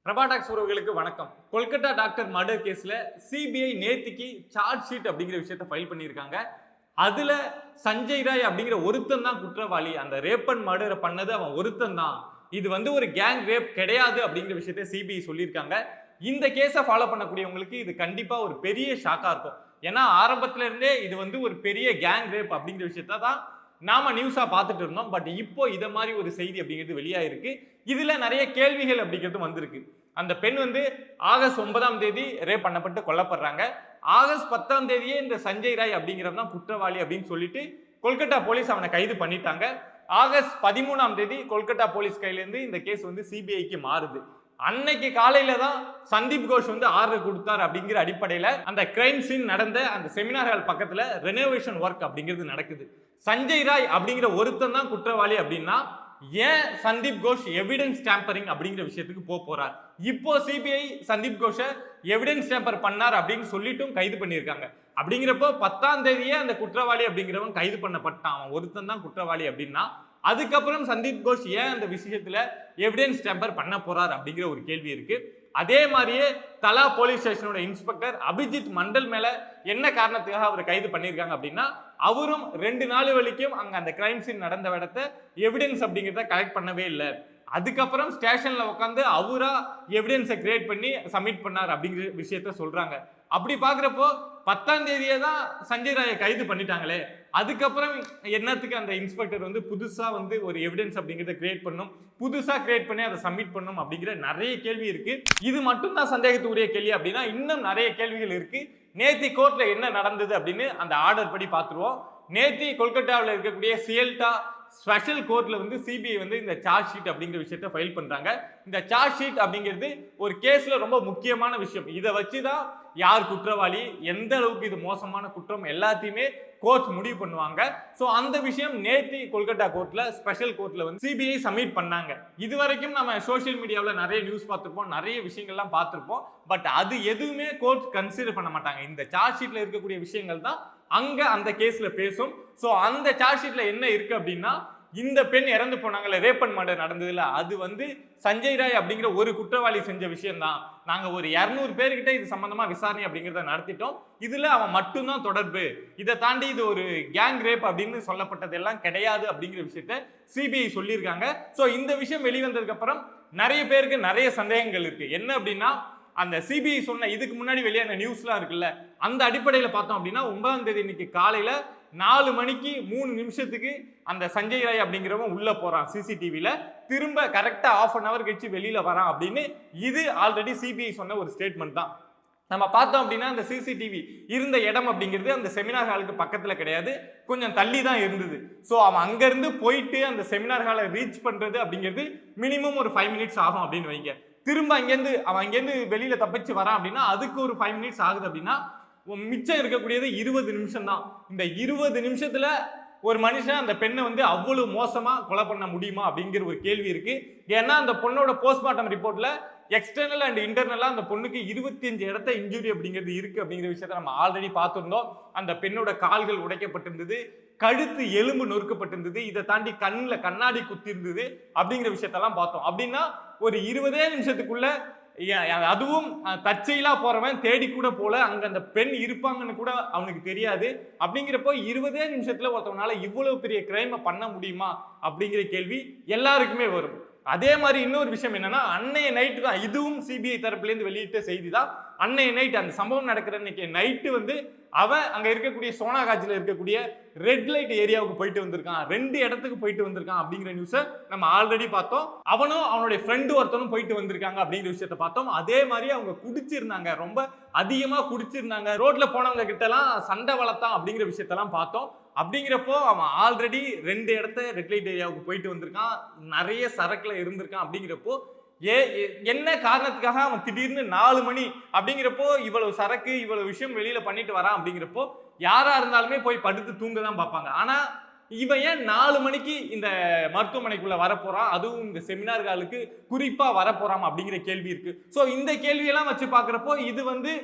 பிரபாடாக்ஸ் உறவுகளுக்கு வணக்கம். Kolkata doctor murder கேஸ்ல சிபிஐ நேத்திக்கு சார்ஜ் ஷீட் அப்படிங்கிற விஷயத்தை ஃபைல் பண்ணியிருக்காங்க. அதுல சஞ்சய் ராய் அப்படிங்கிற ஒருத்தன் தான் குற்றவாளி. அந்த ரேப் அண்ட் மர்டரை பண்ணது அவன் ஒருத்தன் தான். இது ஒரு கேங் ரேப் கிடையாது அப்படிங்கிற விஷயத்தை சிபிஐ சொல்லியிருக்காங்க. இந்த கேஸை ஃபாலோ பண்ணக்கூடியவங்களுக்கு இது கண்டிப்பா ஒரு பெரிய ஷாக்கா இருக்கும். ஏன்னா ஆரம்பத்துல இருந்தே இது ஒரு பெரிய கேங் ரேப் அப்படிங்கிற விஷயத்த தான் நாம நியூஸா பார்த்துட்டு இருந்தோம். பட் இப்போ இத மாதிரி ஒரு செய்தி அப்படிங்கிறது வெளியாயிருக்கு. இதுல நிறைய கேள்விகள் அப்படிங்கிறது வந்திருக்கு. அந்த பெண் ஆகஸ்ட் 9ஆம் தேதி ரேப் பண்ணப்பட்டு கொல்லப்படுறாங்க. ஆகஸ்ட் 10ஆம் தேதியே இந்த சஞ்சய் ராய் அப்படிங்கிறவன் தான் குற்றவாளி அப்படின்னு சொல்லிட்டு கொல்கத்தா போலீஸ் அவனை கைது பண்ணிட்டாங்க. ஆகஸ்ட் 13ஆம் தேதி கொல்கத்தா போலீஸ் கையிலேருந்து இந்த கேஸ் சிபிஐக்கு மாறுது. அன்னைக்கு காலையில தான் சந்தீப் கோஷ் ஆர்டர் கொடுத்தார் அப்படிங்கிற அடிப்படையில அந்த கிரைம் சீன் நடந்த அந்த செமினார் ஹால் பக்கத்துல ரெனோவேஷன் ஒர்க் அப்படிங்கிறது நடக்குது. சஞ்சய் ராய் அப்படிங்கிற ஒருத்தன் தான் குற்றவாளி அப்படின்னா ஏன் சந்தீப் கோஷ் எவிடன்ஸ் டேம்பரிங் அப்படிங்கிற விஷயத்துக்கு போறார்? இப்போ சிபிஐ சந்தீப் கோஷை எவிடன்ஸ் டேம்பர் பண்ணார் அப்படின்னு சொல்லிட்டும் கைது பண்ணியிருக்காங்க. அப்படிங்கிறப்போ 10ஆம் தேதியே அந்த குற்றவாளி அப்படிங்கிறவன் கைது பண்ணப்பட்டான். அவன் ஒருத்தன் தான் குற்றவாளி அப்படின்னா அதுக்கப்புறம் சந்தீப் கோஷ் ஏன் அந்த விஷயத்துல எவிடன்ஸ் டேம்பர் பண்ண போறார் அப்படிங்கிற ஒரு கேள்வி இருக்கு. அதே மாதிரியே தலா போலீஸ் ஸ்டேஷனோட இன்ஸ்பெக்டர் அபிஜித் மண்டல் மேல என்ன காரணத்துக்காக அவர் கைது பண்ணியிருக்காங்க அப்படின்னா அவரும் 2 நாள் வரைக்கும் அங்க அந்த கிரைம் சீன் நடந்த இடத்த எவிடன்ஸ் அப்படிங்கிறத கலெக்ட் பண்ணவே இல்லை. அதுக்கப்புறம் ஸ்டேஷன்ல உட்காந்து அவரா எவிடன்ஸை கிரியேட் பண்ணி சப்மிட் பண்ணார் அப்படிங்கிற விஷயத்த சொல்றாங்க. அப்படி பாக்குறப்போ 10ஆம் தேதியே தான் சஞ்சய் ராயை கைது பண்ணிட்டாங்களே, அதுக்கப்புறம் என்னத்துக்கு அந்த இன்ஸ்பெக்டர் புதுசா ஒரு எவிடன்ஸ் அப்படிங்கிறத கிரியேட் பண்ணும், புதுசா கிரியேட் பண்ணி அதை சப்மிட் பண்ணும் அப்படிங்கிற நிறைய கேள்வி இருக்கு. இது மட்டும் தான் சந்தேகத்துக்குரிய கேள்வி அப்படின்னா இன்னும் நிறைய கேள்விகள் இருக்கு. நேத்தி கோர்ட்ல என்ன நடந்தது அப்படின்னு அந்த ஆர்டர் படி பார்த்துருவோம். நேத்தி கொல்கத்தாவில் இருக்கக்கூடிய சியல்டா ஸ்பெஷல் கோர்ட்ல சிபிஐ இந்த சார்ஜ் ஷீட் அப்படிங்கிற விஷயத்தை ஃபைல் பண்றாங்க. இந்த சார்ஜ் ஷீட் அப்படிங்கிறது ஒரு கேஸ்ல ரொம்ப முக்கியமான விஷயம். இதை வச்சுதான் யார் குற்றவாளி, எந்த அளவுக்கு இது மோசமான குற்றம் எல்லாத்தையுமே கோர்ட் முடிவு பண்ணுவாங்க. சோ அந்த விஷயம் நேத்தி கொல்கத்தா கோர்ட்ல ஸ்பெஷல் கோர்ட்ல சிபிஐ சப்மிட் பண்ணாங்க. இது வரைக்கும் நம்ம சோசியல் மீடியாவில் நிறைய நியூஸ் பார்த்திருப்போம், நிறைய விஷயங்கள்லாம் பார்த்திருப்போம். பட் அது எதுவுமே கோர்ட் கன்சிடர் பண்ண மாட்டாங்க. இந்த சார்ஜ் ஷீட்ல இருக்கக்கூடிய விஷயங்கள் தான் அங்க அந்த கேஸ்ல பேசும். சோ அந்த சார்ஜ் ஷீட்ல என்ன இருக்கு அப்படின்னா இந்த பெண் இறந்து போனாங்கல்ல, ரேப் அண்ட் மர்டர் நடந்ததுல, அது சஞ்சய் ராய் அப்படிங்கிற ஒரு குற்றவாளி செஞ்ச விஷயம் தான். நாங்க ஒரு 200 பேர்கிட்ட இது சம்பந்தமா விசாரணை அப்படிங்கிறத நடத்திட்டோம். இதுல அவன் மட்டும்தான் தொடர்பு, இதை தாண்டி இது ஒரு கேங் ரேப் அப்படின்னு சொல்லப்பட்டது எல்லாம் கிடையாது அப்படிங்கிற விஷயத்த சிபிஐ சொல்லியிருக்காங்க. சோ இந்த விஷயம் வெளிவந்ததுக்கு அப்புறம் நிறைய பேருக்கு நிறைய சந்தேகங்கள் இருக்கு. என்ன அப்படின்னா அந்த சிபிஐ சொன்ன இதுக்கு முன்னாடி வெளியான நியூஸ்லாம் இருக்குல்ல, அந்த அடிப்படையில் பார்த்தோம் அப்படின்னா 9ஆம் தேதி இன்னைக்கு காலையில 4 மணிக்கு 3 நிமிஷத்துக்கு அந்த சஞ்சய் ராய் அப்படிங்கிறவன் உள்ள போறான் சிசிடிவில, திரும்ப கரெக்டா ½ அன் அவர் கழிச்சு வெளியில வரான் அப்படின்னு இது ஆல்ரெடி சிபிஐ சொன்ன ஒரு ஸ்டேட்மெண்ட் தான். நம்ம பார்த்தோம் அப்படின்னா அந்த சிசிடிவி இருந்த இடம் அப்படிங்கிறது அந்த செமினார் ஹாலுக்கு பக்கத்துல கிடையாது, கொஞ்சம் தள்ளி தான் இருந்தது. ஸோ அவன் அங்கிருந்து போயிட்டு அந்த செமினார் ஹாலை ரீச் பண்றது அப்படிங்கிறது மினிமம் ஒரு 5 மினிட்ஸ் ஆகும் அப்படின்னு வைங்க. திரும்ப அவன் அங்கேருந்து வெளியில தப்பிச்சு வரான் அப்படின்னா அதுக்கு ஒரு 5 மினிட்ஸ் ஆகுது அப்படின்னா மிச்சம் இருக்கக்கூடியது 20 நிமிஷம் தான். இந்த 20 நிமிஷத்துல ஒரு மனுஷன் அந்த பெண்ணை அவ்வளவு மோசமா கொலை பண்ண முடியுமா அப்படிங்கிற ஒரு கேள்வி இருக்கு. ஏன்னா அந்த பொண்ணோட போஸ்ட்மார்ட்டம் ரிப்போர்ட்ல எக்ஸ்டர்னல் அண்ட் இன்டர்னலா அந்த பொண்ணுக்கு 25 இடத்த இன்ஜுரி அப்படிங்கிறது இருக்கு அப்படிங்கிற விஷயத்த நம்ம ஆல்ரெடி பார்த்திருந்தோம். அந்த பெண்ணோட கால்கள் உடைக்கப்பட்டிருந்தது, கழுத்து எலும்பு நொறுக்கப்பட்டிருந்தது, இதை தாண்டி கண்ணில் கண்ணாடி குத்தி இருந்தது அப்படிங்கிற விஷயத்தெல்லாம் பார்த்தோம். அப்படின்னா ஒரு 20 நிமிஷத்துக்குள்ள அதுவும் தற்செயலா போறவன் தேடி கூட போல, அங்க அந்த பெண் இருப்பாங்கன்னு கூட அவனுக்கு தெரியாது. அப்படிங்கிறப்போ 20 நிமிஷத்துல ஒருத்தவனால இவ்வளவு பெரிய கிரைமை பண்ண முடியுமா அப்படிங்கிற கேள்வி எல்லாருக்குமே வரும். அதே மாதிரி இன்னொரு விஷயம் என்னன்னா அன்னைய நைட்டு தான், இதுவும் சிபிஐ தரப்புலேருந்து வெளியிட்ட செய்தி தான். அன்னைய நைட் அந்த சம்பவம் நடக்கிற அன்னைக்கு நைட்டு அவன் அங்க இருக்கக்கூடிய சோனாகாட்சியில் இருக்கக்கூடிய ரெட் லைட் ஏரியாவுக்கு போயிட்டு வந்திருக்கான், 2 இடத்துக்கு போயிட்டு வந்திருக்கான் அப்படிங்கிற நியூஸை நம்ம ஆல்ரெடி பார்த்தோம். அவனும் அவனுடைய ஃப்ரெண்டு ஒருத்தனும் போயிட்டு வந்திருக்காங்க அப்படிங்கிற விஷயத்த பார்த்தோம். அதே மாதிரி அவங்க குடிச்சிருந்தாங்க, ரொம்ப அதிகமா குடிச்சிருந்தாங்க, ரோட்ல போனவங்க கிட்ட எல்லாம் சண்டை வளர்த்தான் அப்படிங்கிற விஷயத்தெல்லாம் பார்த்தோம். அப்படிங்கிறப்போ அவன் ஆல்ரெடி 2 இடத்த ரெட் லைட் ஏரியாவுக்கு போயிட்டு வந்திருக்கான், நிறைய சரக்குல இருந்திருக்கான். அப்படிங்கிறப்போ என்ன காரணத்துக்காக அவன் திடீர்னு 4 மணி அப்படிங்கிறப்போ இவ்வளவு சரக்கு இவ்வளவு விஷயம் வெளியில பண்ணிட்டு வரான் அப்படிங்கிறப்போ யாரா இருந்தாலுமே போய் படுத்து தூங்க தான் பார்ப்பாங்க. ஆனா இவன் ஏன் 4 மணிக்கு இந்த மருத்துவமனைக்குள்ள வரப்போறான், அதுவும் இந்த செமினார் ஹாலுக்கு குறிப்பா வரப்போறான் அப்படிங்கிற கேள்வி இருக்கு. சோ இந்த கேள்வியெல்லாம் வச்சு பாக்குறப்போ இது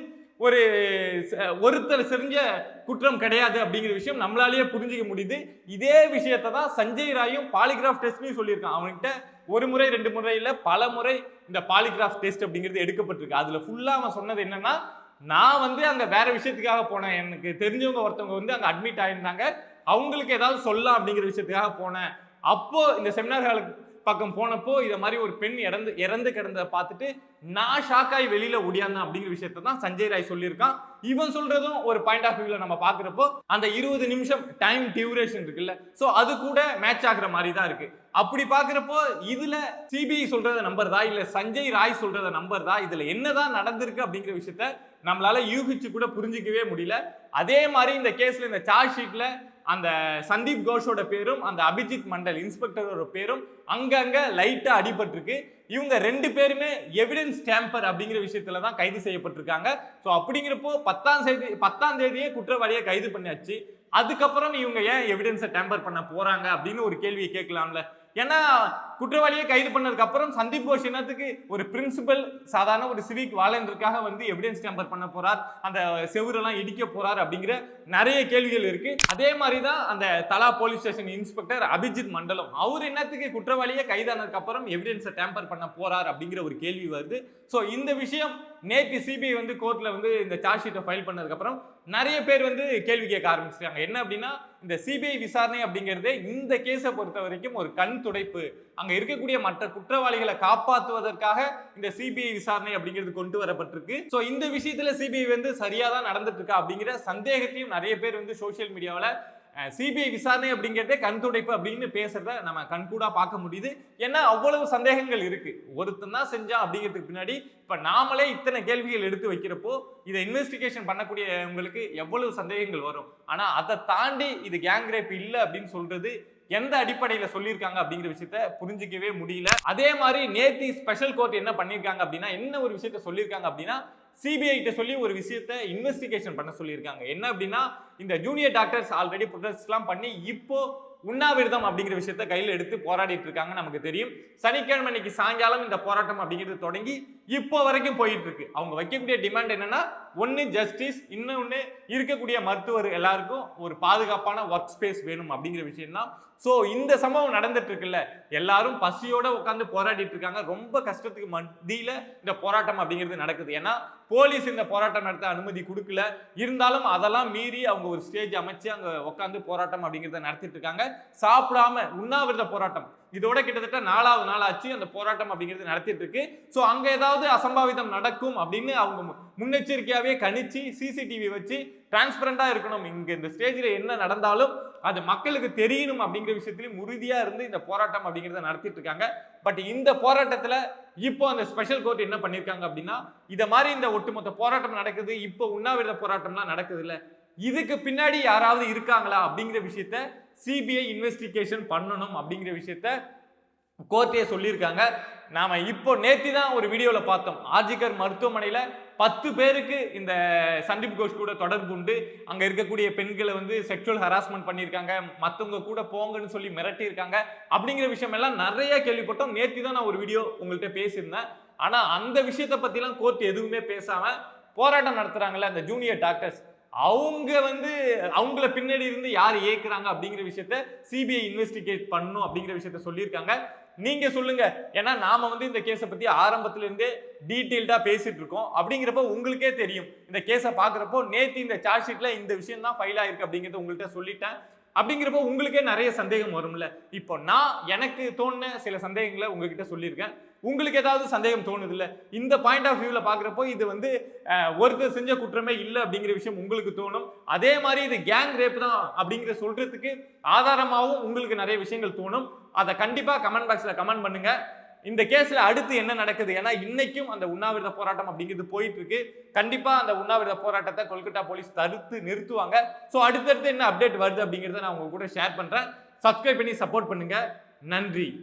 ஒரு ஒருத்தர் செஞ்ச குற்றம் கிடையாது அப்படிங்கிற விஷயம் நம்மளாலேயே புரிஞ்சுக்க முடியுது. இதே விஷயத்தை தான் சஞ்சய் ராயும் பாலிகிராஃப் டெஸ்ட்லையும் சொல்லியிருக்கான். அவன்கிட்ட ஒரு முறை 2 முறை இல்ல பல முறை இந்த பாலிகிராஃப் டெஸ்ட் அப்படிங்கிறது எடுக்கப்பட்டிருக்கு. அதுல ஃபுல்லா அவன் சொன்னது என்னன்னா, நான் வந்து அங்க வேற விஷயத்துக்காக போனேன். எனக்கு தெரிஞ்சவங்க ஒருத்தவங்க வந்து அங்க அட்மிட் ஆயிருந்தாங்க. அவங்களுக்கு ஏதாவது சொல்லலாம் அப்படிங்கிற விஷயத்துக்காக போனேன். அப்போ இந்த செமினார் ஹாலுக்கு பக்கம் போனப்போ இத மாதிரி ஒரு பெண் இறந்து கிடந்ததை பார்த்துட்டு நான் ஷாக் ஆகி வெளியில ஓடியாந்தேன் அப்படிங்கிற விஷயத்தை தான் சஞ்சய் ராய் சொல்லியிருக்கான். இவன் சொல்றதும் ஒரு பாயிண்ட் ஆஃப் வியூல நம்ம பாக்குறப்போ அந்த 20 நிமிஷம் டைம் டியூரேஷன் இருக்குல்ல, சோ அது கூட மேட்ச் ஆகுற மாதிரி தான் இருக்கு. அப்படி பாக்குறப்போ இதுல சிபிஐ சொல்றத நம்புறதா இல்ல சஞ்சய் ராய் சொல்றத நம்புறதா, இதுல என்னதான் நடந்திருக்கு அப்படிங்கிற விஷயத்த நம்மளால யூகிச்சு கூட புரிஞ்சிக்கவே முடியல. அதே மாதிரி இந்த கேஸ்ல இந்த சார்ஜ் ஷீட்ல அந்த சந்தீப் கோஷோட பேரும் அந்த அபிஜித் மண்டல் இன்ஸ்பெக்டரோட பேரும் அங்கங்க லைட்டா அடிபட்டிருக்கு. இவங்க 2 பேருமே எவிடன்ஸ் டேம்பர் அப்படிங்கிற விஷயத்துல தான் கைது செய்யப்பட்டிருக்காங்க. ஸோ அப்படிங்கிறப்போ 10ஆம் தேதியே குற்றவாளியை கைது பண்ணியாச்சு. அதுக்கப்புறம் இவங்க ஏன் எவிடன்ஸை டேம்பர் பண்ண போறாங்க அப்படின்னு ஒரு கேள்வியை கேட்கலாம்ல. ஏன்னா குற்றவாளியை கைது பண்ணதுக்கு அப்புறம் சந்தீப் கோஷ் என்னத்துக்கு ஒரு பிரின்சிபல் சாதாரண ஒரு சிவிக் வாலண்டருக்காக வந்து எவிடன்ஸ் டேம்பர் பண்ண போறார், அந்த செவுரெல்லாம் இடிக்க போறார் அப்படிங்கிற நிறைய கேள்விகள் இருக்கு. அதே மாதிரி தான் அந்த தலா போலீஸ் ஸ்டேஷன் இன்ஸ்பெக்டர் அபிஜித் மண்டலம் அவர் என்னத்துக்கு குற்றவாளியை கைதானதுக்கு அப்புறம் எவிடன்ஸை டேம்பர் பண்ண போறார் அப்படிங்கிற ஒரு கேள்வி வருது. ஸோ இந்த விஷயம் நேற்று சிபிஐ வந்து கோர்ட்ல வந்து இந்த சார்ஜ் ஷீட்டை ஃபைல் பண்ணதுக்கு அப்புறம் நிறைய பேர் வந்து கேள்வி கேட்க ஆரம்பிச்சிருக்காங்க. என்ன அப்படின்னா, இந்த சிபிஐ விசாரணை அப்படிங்கிறது இந்த கேஸை பொறுத்த வரைக்கும் ஒரு கண் துடைப்பு. அங்க இருக்கக்கூடிய மற்ற குற்றவாளிகளை காப்பாற்றுவதற்காக இந்த சிபிஐ விசாரணை அப்படிங்கிறது கொண்டு வரப்பட்டிருக்கு. ஸோ இந்த விஷயத்துல சிபிஐ வந்து சரியா தான் நடந்துட்டு இருக்கா அப்படிங்கிற சந்தேகத்தையும் நிறைய பேர் வந்து சோசியல் மீடியாவில் சிபிஐ விசாரணை அப்படிங்கிறதே கண் துடைப்பு அப்படின்னு பேசுறத நம்ம கண்கூடா பார்க்க முடியுது. ஏன்னா அவ்வளவு சந்தேகங்கள் இருக்கு. ஒருத்தன் தான் செஞ்சான் அப்படிங்கிறதுக்கு பின்னாடி இப்ப நாமளே இத்தனை கேள்விகள் எடுத்து வைக்கிறப்போ இதை இன்வெஸ்டிகேஷன் பண்ணக்கூடிய உங்களுக்கு எவ்வளவு சந்தேகங்கள் வரும். ஆனா அதை தாண்டி இது கேங் ரேப் இல்லை அப்படின்னு சொல்றது எந்த அடிப்படையில சொல்லியிருக்காங்க அப்படிங்கிற விஷயத்த புரிஞ்சிக்கவே முடியல. அதே மாதிரி நேத்து ஸ்பெஷல் கோர்ட் என்ன பண்ணிருக்காங்க அப்படின்னா, என்ன ஒரு விஷயத்த சொல்லியிருக்காங்க அப்படின்னா, சிபிஐ கிட்ட சொல்லி ஒரு விஷயத்தை இன்வெஸ்டிகேஷன் பண்ண சொல்லியிருக்காங்க. என்ன அப்படின்னா, இந்த ஜூனியர் டாக்டர்ஸ் ஆல்ரெடி ப்ரொடெஸ்ட்லாம் பண்ணி இப்போ உண்ணாவிரதம் அப்படிங்கிற விஷயத்த கையில் எடுத்து போராடிட்டு இருக்காங்க. நமக்கு தெரியும் சனிக்கிழமை இன்னைக்கு சாயங்காலம் இந்த போராட்டம் அப்படிங்கிறது தொடங்கி இப்போ வரைக்கும் போயிட்டு இருக்கு. அவங்க வைக்கக்கூடிய டிமாண்ட் என்னன்னா, ஒன்னு ஜஸ்டிஸ், இன்னொன்னு இருக்கக்கூடிய மருத்துவர் எல்லாருக்கும் ஒரு பாதுகாப்பான ஒர்க் ஸ்பேஸ் வேணும் அப்படிங்கிற விஷயம் தான். ஸோ இந்த சம்பவம் நடந்துட்டு இருக்குல்ல, எல்லாரும் பசியோட உட்காந்து போராடிட்டு இருக்காங்க. ரொம்ப கஷ்டத்துக்கு மத்தியில இந்த போராட்டம் அப்படிங்கிறது நடக்குது. ஏன்னா போலீஸ் இந்த போராட்டம் நடத்த அனுமதி கொடுக்கல. இருந்தாலும் அதெல்லாம் மீறி அவங்க ஒரு ஸ்டேஜ் அமைச்சு அங்க உட்காந்து போராட்டம் அப்படிங்கிறத நடத்திட்டு இருக்காங்க. சாப்பிடாம உண்ணாவிரத போராட்டம் இதோட கிட்டத்தட்ட 4வது நாள் ஆச்சு அந்த போராட்டம் அப்படிங்கிறது நடத்திட்டு இருக்கு. ஸோ அங்க ஏதாவது அசம்பாவிதம் நடக்கும் அப்படின்னு அவங்க முன்னெச்சரிக்கையாவே கணிச்சு சிசிடிவி வச்சு டிரான்ஸ்பரண்டா இருக்கணும், இங்க இந்த ஸ்டேஜில் என்ன நடந்தாலும் அது மக்களுக்கு தெரியணும் அப்படிங்கிற விஷயத்திலும் உறுதியா இருந்து இந்த போராட்டம் அப்படிங்கிறத நடத்திட்டு இருக்காங்க. பட் இந்த போராட்டத்துல இப்போ அந்த ஸ்பெஷல் கோர்ட் என்ன பண்ணிருக்காங்க அப்படின்னா, இத மாதிரி இந்த ஒட்டுமொத்த போராட்டம் நடக்குது, இப்போ உண்ணாவிரத போராட்டம்லாம் நடக்குது இல்ல, இதுக்கு பின்னாடி யாராவது இருக்காங்களா அப்படிங்கிற விஷயத்த சிபிஐ இன்வெஸ்டிகேஷன் பண்ணணும் அப்படிங்கிற விஷயத்த கோர்ட்டே சொல்லியிருக்காங்க. நாம இப்போ நேத்தி தான் ஒரு வீடியோல பார்த்தோம், ஆர்ஜிகர் மருத்துவமனையில 10 பேருக்கு இந்த சந்தீப் கோஷ் கூட தொடர்பு உண்டு, அங்க இருக்கக்கூடிய பெண்களை வந்து செக்ஷுவல் ஹராஸ்மெண்ட் பண்ணியிருக்காங்க, மற்றவங்க கூட போங்கன்னு சொல்லி மிரட்டி இருக்காங்க அப்படிங்கிற விஷயம் எல்லாம் நிறைய கேள்விப்பட்டோம். நேத்தி தான் நான் ஒரு வீடியோ உங்கள்கிட்ட பேசியிருந்தேன். ஆனா அந்த விஷயத்தை பத்திலாம் கோர்ட் எதுவுமே பேசாம போராட்டம் நடத்துறாங்கல்ல அந்த ஜூனியர் டாக்டர்ஸ், அவங்க வந்து அவங்கள பின்னாடி இருந்து யார் இயக்குறாங்க அப்படிங்கிற விஷயத்த சிபிஐ இன்வெஸ்டிகேட் பண்ணும் அப்படிங்கிற விஷயத்த சொல்லியிருக்காங்க. நீங்க சொல்லுங்க, ஏன்னா நாம வந்து இந்த கேஸை பத்தி ஆரம்பத்துல இருந்தே டீட்டெயில்டா பேசிட்டு இருக்கோம். அப்படிங்கிறப்ப உங்களுக்கே தெரியும், இந்த கேஸை பாக்குறப்போ நேத்து இந்த சார்ஜ் ஷீட்ல இந்த விஷயம் தான் ஃபைல் ஆயிருக்கு அப்படிங்கறத உங்கள்கிட்ட சொல்லிட்டேன். அப்படிங்கிறப்போ உங்களுக்கே நிறைய சந்தேகம் வரும்ல. இப்போ நான் எனக்கு தோணுன சில சந்தேகங்களை உங்ககிட்ட சொல்லியிருக்கேன், உங்களுக்கு ஏதாவது சந்தேகம் தோணுது இல்ல, இந்த பாயிண்ட் ஆஃப் வியூல பாக்குறப்போ இது வந்து ஒருத்தர் செஞ்ச குற்றமே இல்லை அப்படிங்கிற விஷயம் உங்களுக்கு தோணும். அதே மாதிரி இது கேங் ரேப் தான் அப்படிங்கிற சொல்றதுக்கு ஆதாரமாகவும் உங்களுக்கு நிறைய விஷயங்கள் தோணும். அதை கண்டிப்பா கமெண்ட் பாக்ஸ்ல கமெண்ட் பண்ணுங்க. இந்த கேஸ்ல அடுத்து என்ன நடக்குது, ஏன்னா இன்னைக்கும் அந்த உண்ணாவிரத போராட்டம் அப்படிங்கிறது போயிட்டு இருக்கு. கண்டிப்பா அந்த உண்ணாவிரத போராட்டத்தை கொல்கத்தா போலீஸ் தடுத்து நிறுத்துவாங்க. ஸோ அடுத்தடுத்து என்ன அப்டேட் வருது அப்படிங்கிறத நான் உங்க கூட ஷேர் பண்றேன். சப்ஸ்கிரைப் பண்ணி சப்போர்ட் பண்ணுங்க. நன்றி.